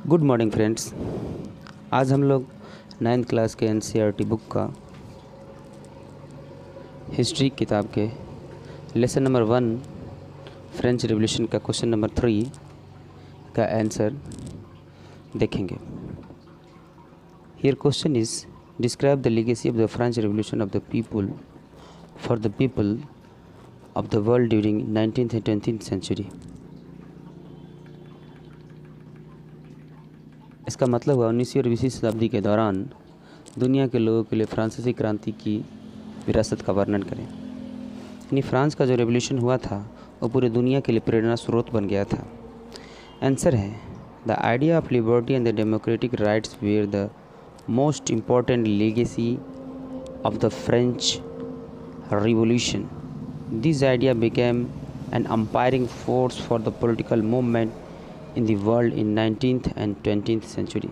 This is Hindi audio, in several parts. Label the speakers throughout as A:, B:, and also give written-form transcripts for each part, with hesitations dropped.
A: Good morning friends. आज हम लोग 9th क्लास के एनसीईआरटी बुक का हिस्ट्री किताब के लेसन नंबर 1 फ्रेंच रिवॉल्यूशन का क्वेश्चन नंबर 3 का आंसर देखेंगे। Here question is describe the legacy of the French revolution of the people for the people of the world during 19th and 20th century. इसका मतलब हुआ 19वीं और 20वीं शताब्दी के दौरान दुनिया के लोगों के लिए फ्रांसीसी क्रांति की विरासत का वर्णन करें। यानी फ्रांस का जो रेवोल्यूशन हुआ था वो पूरे दुनिया के लिए प्रेरणा स्रोत बन गया था। आंसर है the idea of liberty and the democratic rights were the most important legacy of the French revolution. This idea became an umpiring force for the political movement in the world in 19th and 20th century।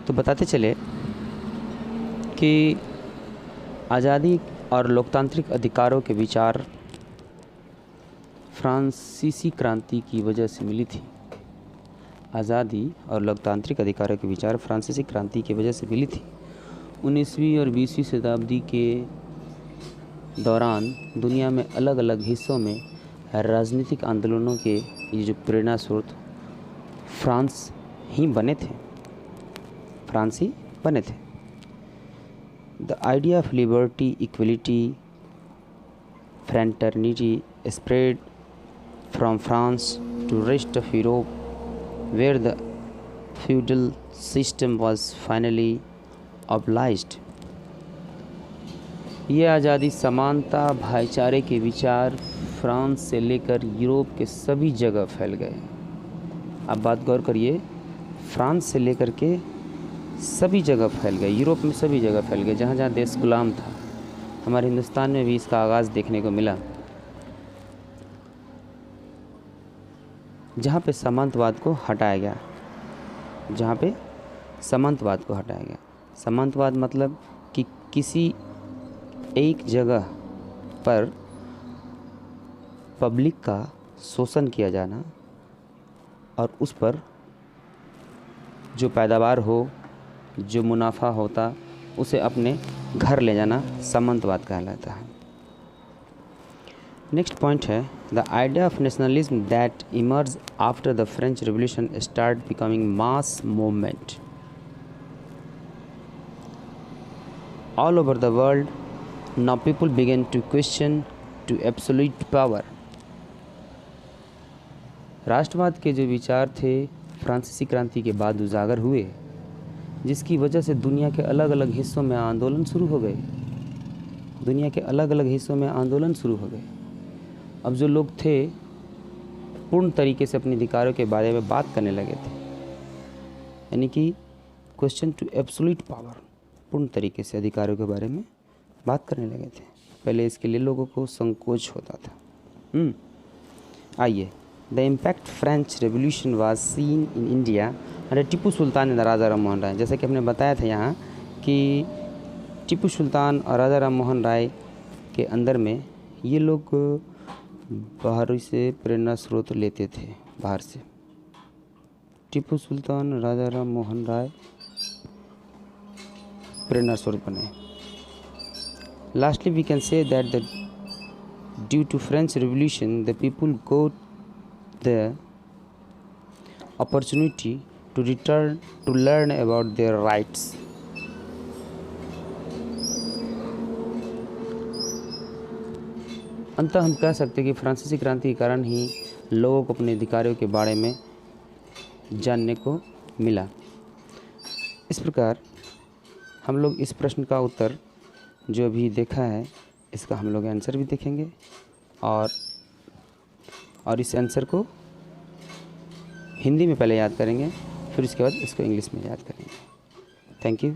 A: तो बताते चले कि आज़ादी और लोकतांत्रिक अधिकारों के विचार फ्रांसीसी क्रांति की वजह से मिली थी। आज़ादी और लोकतांत्रिक अधिकारों के विचार फ्रांसीसी क्रांति की वजह से मिली थी। 19वीं और 20वीं शताब्दी के दौरान दुनिया में अलग अलग हिस्सों में राजनीतिक आंदोलनों के ये जो प्रेरणा स्रोत फ्रांस ही बने थे, the idea of liberty, equality, fraternity spread from France to rest of Europe where the feudal system was finally obliged. ये आज़ादी, समानता, भाईचारे के विचार फ्रांस से लेकर यूरोप के सभी जगह फैल गए। अब बात गौर करिए, फ्रांस से लेकर के सभी जगह फैल गए, यूरोप में सभी जगह फैल गए, जहाँ जहाँ देश गुलाम था। हमारे हिंदुस्तान में भी इसका आगाज़ देखने को मिला, जहाँ पे सामंतवाद को हटाया गया। सामंतवाद मतलब कि किसी एक जगह पर पब्लिक का शोषण किया जाना और उस पर जो पैदावार हो, जो मुनाफा होता, उसे अपने घर ले जाना सामंतवाद कहलाता है। नेक्स्ट पॉइंट है the idea of nationalism that emerge after the French revolution start becoming mass movement all over the world. Now people began to question to absolute power. राष्ट्रवाद के जो विचार थे फ्रांसीसी क्रांति के बाद उजागर हुए, जिसकी वजह से दुनिया के अलग अलग हिस्सों में आंदोलन शुरू हो गए। अब जो लोग थे पूर्ण तरीके से अपने अधिकारों के बारे में बात करने लगे थे, यानी कि क्वेश्चन टू एब्सोल्यूट पावर, पूर्ण तरीके से अधिकारों के बारे में बात करने लगे थे। पहले इसके लिए लोगों को संकोच होता था। आइए, the impact French revolution was seen in India under Tipu Sultan and Raja Ram Mohan Roy. जैसे कि हमने बताया था यहाँ कि टीपू सुल्तान और राजा राम मोहन राय के अंदर में ये लोग बाहर से प्रेरणा स्रोत लेते थे, बाहर से। टीपू सुल्तान, राजा राम मोहन राय प्रेरणा स्रोत बने। Lastly, we can say that due to French Revolution, the people got the opportunity to return to learn about their rights. अंततः हम कह सकते हैं कि फ्रांसीसी क्रांति के कारण ही लोगों को अपने अधिकारों के बारे में जानने को मिला। इस प्रकार हम लोग इस प्रश्न का उत्तर जो अभी देखा है, इसका हम लोग आंसर भी देखेंगे और इस आंसर को हिंदी में पहले याद करेंगे, फिर उसके बाद इसको इंग्लिश में याद करेंगे। Thank you.